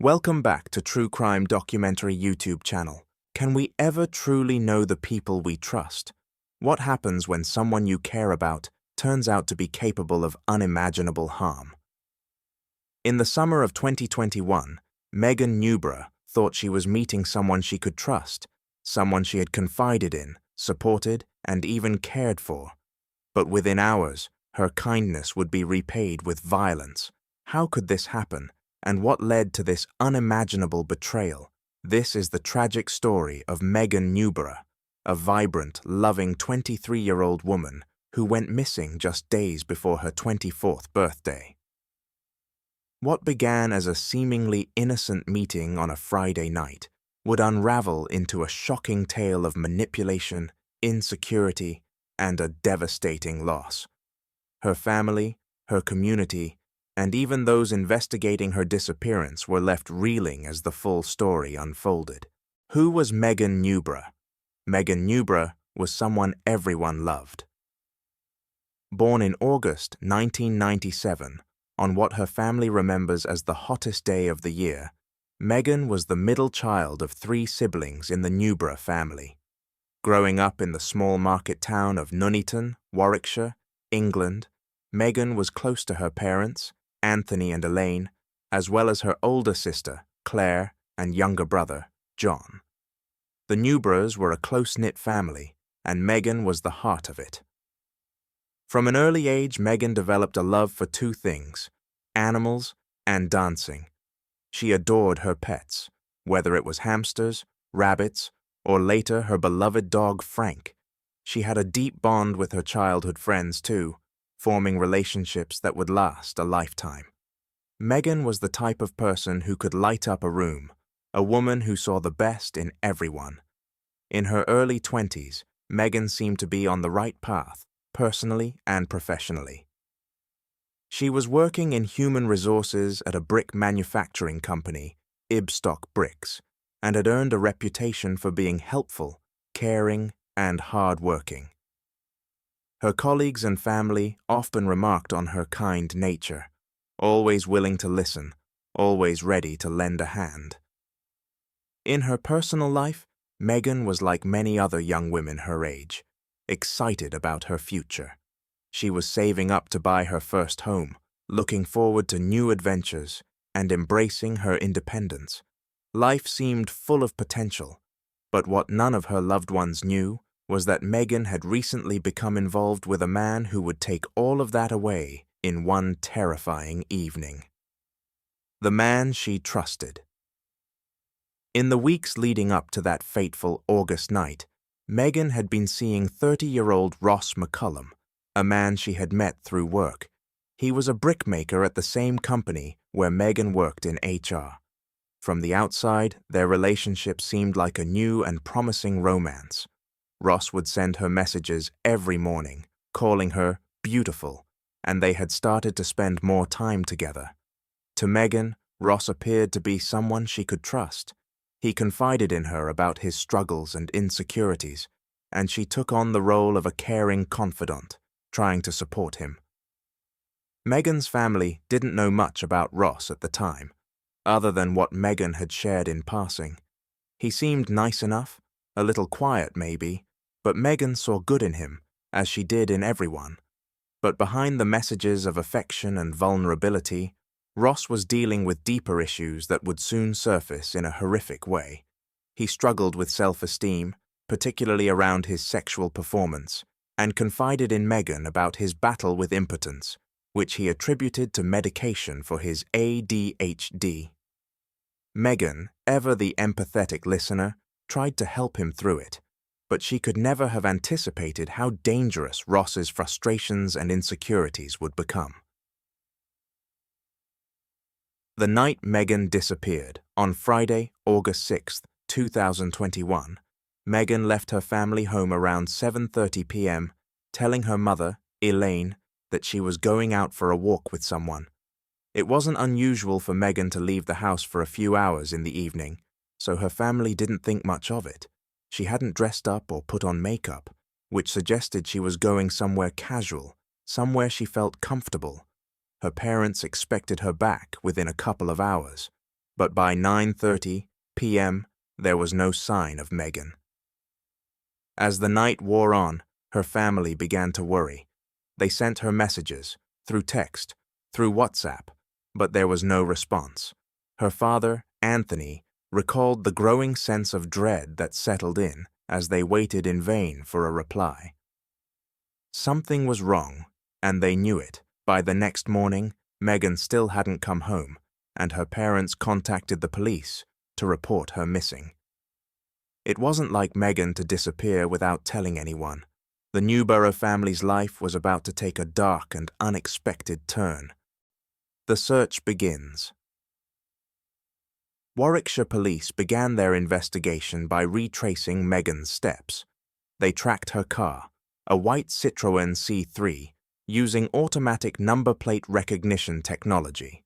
Welcome back to True Crime Documentary YouTube channel. Can we ever truly know the people we trust? What happens when someone you care about turns out to be capable of unimaginable harm? In the summer of 2021, Megan Newborough thought she was meeting someone she could trust, someone she had confided in, supported, and even cared for. But within hours, her kindness would be repaid with violence. How could this happen? And what led to this unimaginable betrayal? This is the tragic story of Megan Newborough, a vibrant, loving 23-year-old woman who went missing just days before her 24th birthday. What began as a seemingly innocent meeting on a Friday night would unravel into a shocking tale of manipulation, insecurity, and a devastating loss. Her family, her community, and even those investigating her disappearance were left reeling as the full story unfolded. Who was Megan Newborough? Megan Newborough was someone everyone loved. Born in August 1997, on what her family remembers as the hottest day of the year, Megan was the middle child of 3 siblings in the Newborough family. Growing up in the small market town of Nuneaton, Warwickshire, England, Megan was close to her parents, Anthony and Elaine, as well as her older sister, Claire, and younger brother, John. The Newboroughs were a close-knit family, and Megan was the heart of it. From an early age, Megan developed a love for 2 things: animals and dancing. She adored her pets, whether it was hamsters, rabbits, or later her beloved dog Frank. She had a deep bond with her childhood friends too, forming relationships that would last a lifetime. Megan was the type of person who could light up a room, a woman who saw the best in everyone. In her early 20s, Megan seemed to be on the right path, personally and professionally. She was working in human resources at a brick manufacturing company, Ibstock Bricks, and had earned a reputation for being helpful, caring, and hard-working. Her colleagues and family often remarked on her kind nature, always willing to listen, always ready to lend a hand. In her personal life, Megan was like many other young women her age, excited about her future. She was saving up to buy her first home, looking forward to new adventures, and embracing her independence. Life seemed full of potential, but what none of her loved ones knew was that Megan had recently become involved with a man who would take all of that away in one terrifying evening. The man she trusted. In the weeks leading up to that fateful August night, Megan had been seeing 30-year-old Ross McCullum, a man she had met through work. He was a brickmaker at the same company where Megan worked in HR. From the outside, their relationship seemed like a new and promising romance. Ross would send her messages every morning, calling her beautiful, and they had started to spend more time together. To Megan, Ross appeared to be someone she could trust. He confided in her about his struggles and insecurities, and she took on the role of a caring confidant, trying to support him. Megan's family didn't know much about Ross at the time, other than what Megan had shared in passing. He seemed nice enough, a little quiet maybe, but Megan saw good in him, as she did in everyone. But behind the messages of affection and vulnerability, Ross was dealing with deeper issues that would soon surface in a horrific way. He struggled with self-esteem, particularly around his sexual performance, and confided in Megan about his battle with impotence, which he attributed to medication for his ADHD. Megan, ever the empathetic listener, tried to help him through it, but she could never have anticipated how dangerous Ross's frustrations and insecurities would become. The night Megan disappeared, on Friday, August 6, 2021, Megan left her family home around 7:30 p.m., telling her mother, Elaine, that she was going out for a walk with someone. It wasn't unusual for Megan to leave the house for a few hours in the evening, so her family didn't think much of it. She hadn't dressed up or put on makeup, which suggested she was going somewhere casual, somewhere she felt comfortable. Her parents expected her back within a couple of hours. but by 9:30 p.m., there was no sign of Megan. As the night wore on, her family began to worry. They sent her messages, through text, through WhatsApp, but there was no response. Her father, Anthony, recalled the growing sense of dread that settled in as they waited in vain for a reply. Something was wrong, and they knew it. By the next morning, Megan still hadn't come home, and her parents contacted the police to report her missing. It wasn't like Megan to disappear without telling anyone. The Newborough family's life was about to take a dark and unexpected turn. The search begins. Warwickshire police began their investigation by retracing Megan's steps. They tracked her car, a white Citroën C3, using automatic number plate recognition technology.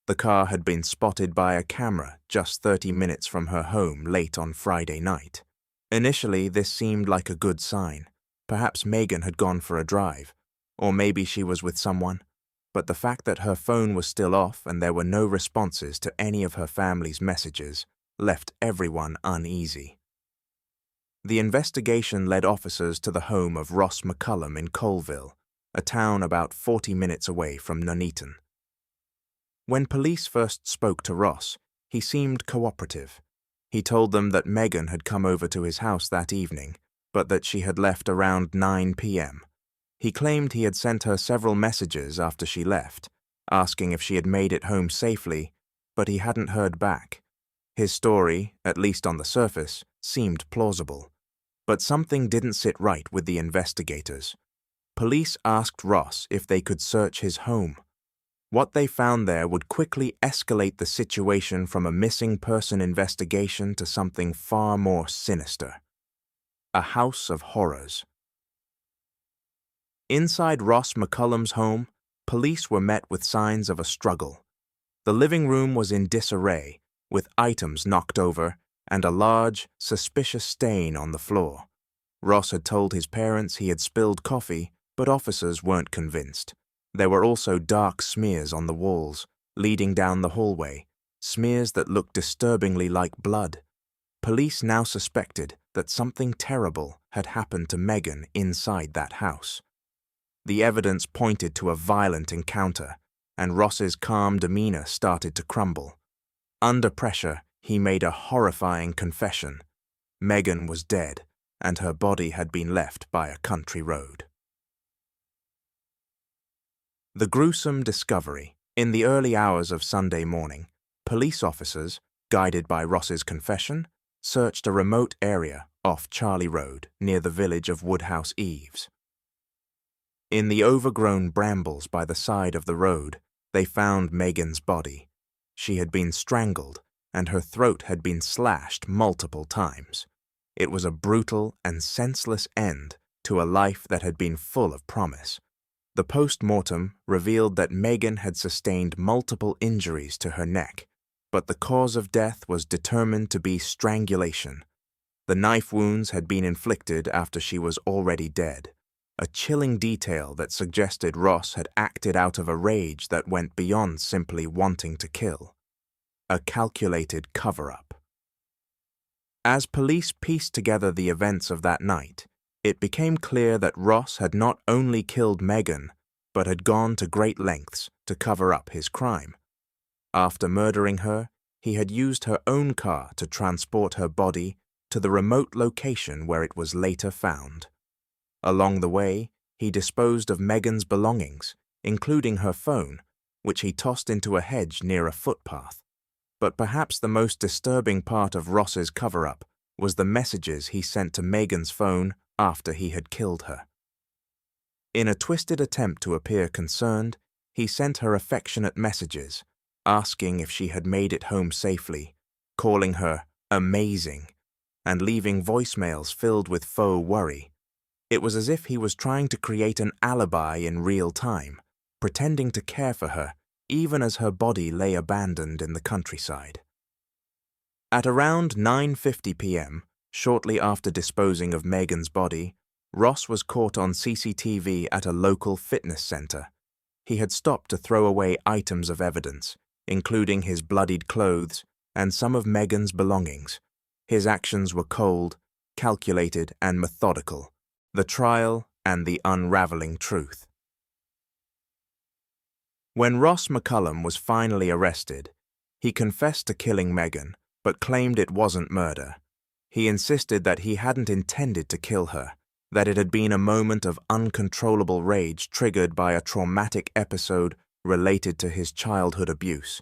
The car had been spotted by a camera just 30 minutes from her home late on Friday night. Initially, this seemed like a good sign. Perhaps Megan had gone for a drive, or maybe she was with someone. But the fact that her phone was still off and there were no responses to any of her family's messages left everyone uneasy. The investigation led officers to the home of Ross McCullum in Colville, a town about 40 minutes away from Nuneaton. When police first spoke to Ross, he seemed cooperative. He told them that Megan had come over to his house that evening, but that she had left around 9 p.m. He claimed he had sent her several messages after she left, asking if she had made it home safely, but he hadn't heard back. His story, at least on the surface, seemed plausible. But something didn't sit right with the investigators. Police asked Ross if they could search his home. What they found there would quickly escalate the situation from a missing person investigation to something far more sinister. A house of horrors. Inside Ross McCullum's home, police were met with signs of a struggle. The living room was in disarray, with items knocked over and a large, suspicious stain on the floor. Ross had told his parents he had spilled coffee, but officers weren't convinced. There were also dark smears on the walls, leading down the hallway, smears that looked disturbingly like blood. Police now suspected that something terrible had happened to Megan inside that house. The evidence pointed to a violent encounter, and Ross's calm demeanor started to crumble. Under pressure, he made a horrifying confession. Megan was dead, and her body had been left by a country road. The gruesome discovery. In the early hours of Sunday morning, police officers, guided by Ross's confession, searched a remote area off Charlie Road near the village of Woodhouse Eaves. In the overgrown brambles by the side of the road, they found Megan's body. She had been strangled, and her throat had been slashed multiple times. It was a brutal and senseless end to a life that had been full of promise. The post-mortem revealed that Megan had sustained multiple injuries to her neck, but the cause of death was determined to be strangulation. The knife wounds had been inflicted after she was already dead, a chilling detail that suggested Ross had acted out of a rage that went beyond simply wanting to kill. A calculated cover-up. As police pieced together the events of that night, it became clear that Ross had not only killed Megan, but had gone to great lengths to cover up his crime. After murdering her, he had used her own car to transport her body to the remote location where it was later found. Along the way, he disposed of Megan's belongings, including her phone, which he tossed into a hedge near a footpath. But perhaps the most disturbing part of Ross's cover-up was the messages he sent to Megan's phone after he had killed her. In a twisted attempt to appear concerned, he sent her affectionate messages, asking if she had made it home safely, calling her amazing, and leaving voicemails filled with faux worry. It was as if he was trying to create an alibi in real time, pretending to care for her, even as her body lay abandoned in the countryside. At around 9:50 p.m., shortly after disposing of Megan's body, Ross was caught on CCTV at a local fitness center. He had stopped to throw away items of evidence, including his bloodied clothes, and some of Megan's belongings. His actions were cold, calculated, and methodical. The trial and the unraveling truth. When Ross McCullum was finally arrested, he confessed to killing Megan, but claimed it wasn't murder. He insisted that he hadn't intended to kill her, that it had been a moment of uncontrollable rage triggered by a traumatic episode related to his childhood abuse.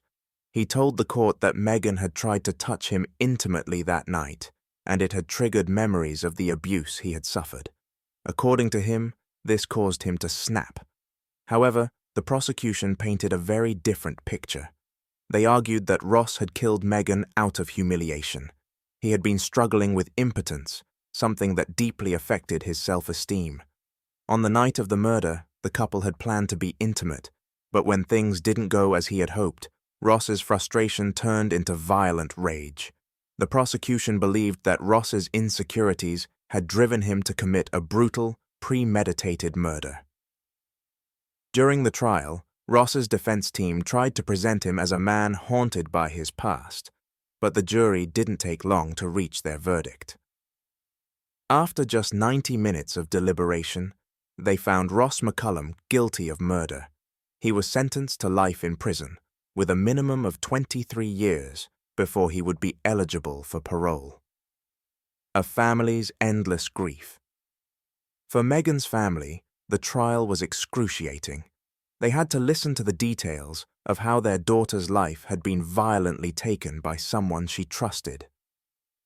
He told the court that Megan had tried to touch him intimately that night, and it had triggered memories of the abuse he had suffered. According to him, this caused him to snap. However, the prosecution painted a very different picture. They argued that Ross had killed Megan out of humiliation. He had been struggling with impotence, something that deeply affected his self-esteem. On the night of the murder, the couple had planned to be intimate, but when things didn't go as he had hoped, Ross's frustration turned into violent rage. The prosecution believed that Ross's insecurities had driven him to commit a brutal, premeditated murder. During the trial, Ross's defense team tried to present him as a man haunted by his past, but the jury didn't take long to reach their verdict. After just 90 minutes of deliberation, they found Ross McCullum guilty of murder. He was sentenced to life in prison, with a minimum of 23 years before he would be eligible for parole. A family's endless grief. For Megan's family, the trial was excruciating. They had to listen to the details of how their daughter's life had been violently taken by someone she trusted.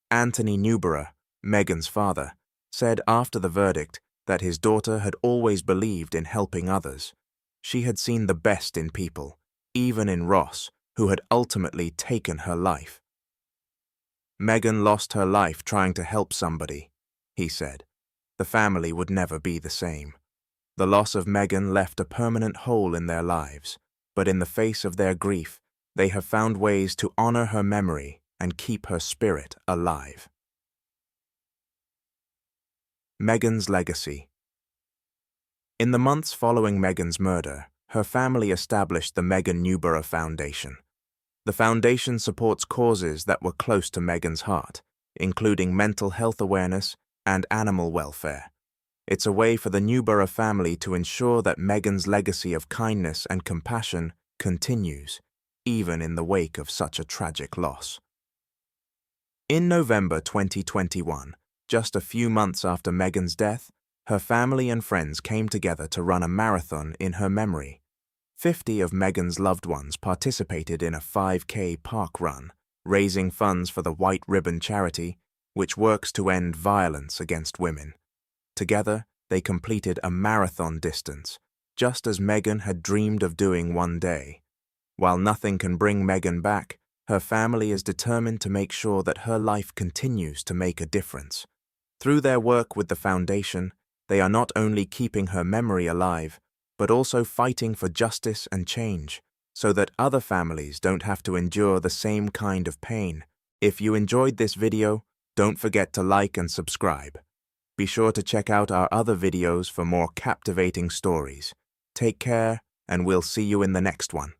Anthony Newborough, Megan's father, said after the verdict that his daughter had always believed in helping others. She had seen the best in people, even in Ross, who had ultimately taken her life. Megan lost her life trying to help somebody, he said. The family would never be the same. The loss of Megan left a permanent hole in their lives, but in the face of their grief, they have found ways to honor her memory and keep her spirit alive. Megan's legacy. In the months following Megan's murder, her family established the Megan Newborough Foundation. The foundation supports causes that were close to Megan's heart, including mental health awareness and animal welfare. It's a way for the Newborough family to ensure that Megan's legacy of kindness and compassion continues, even in the wake of such a tragic loss. In November 2021, just a few months after Megan's death, her family and friends came together to run a marathon in her memory. 50 of Megan's loved ones participated in a 5K park run, raising funds for the White Ribbon charity, which works to end violence against women. Together, they completed a marathon distance, just as Megan had dreamed of doing one day. While nothing can bring Megan back, her family is determined to make sure that her life continues to make a difference. Through their work with the foundation, they are not only keeping her memory alive, but also fighting for justice and change, so that other families don't have to endure the same kind of pain. If you enjoyed this video, don't forget to like and subscribe. Be sure to check out our other videos for more captivating stories. Take care, and we'll see you in the next one.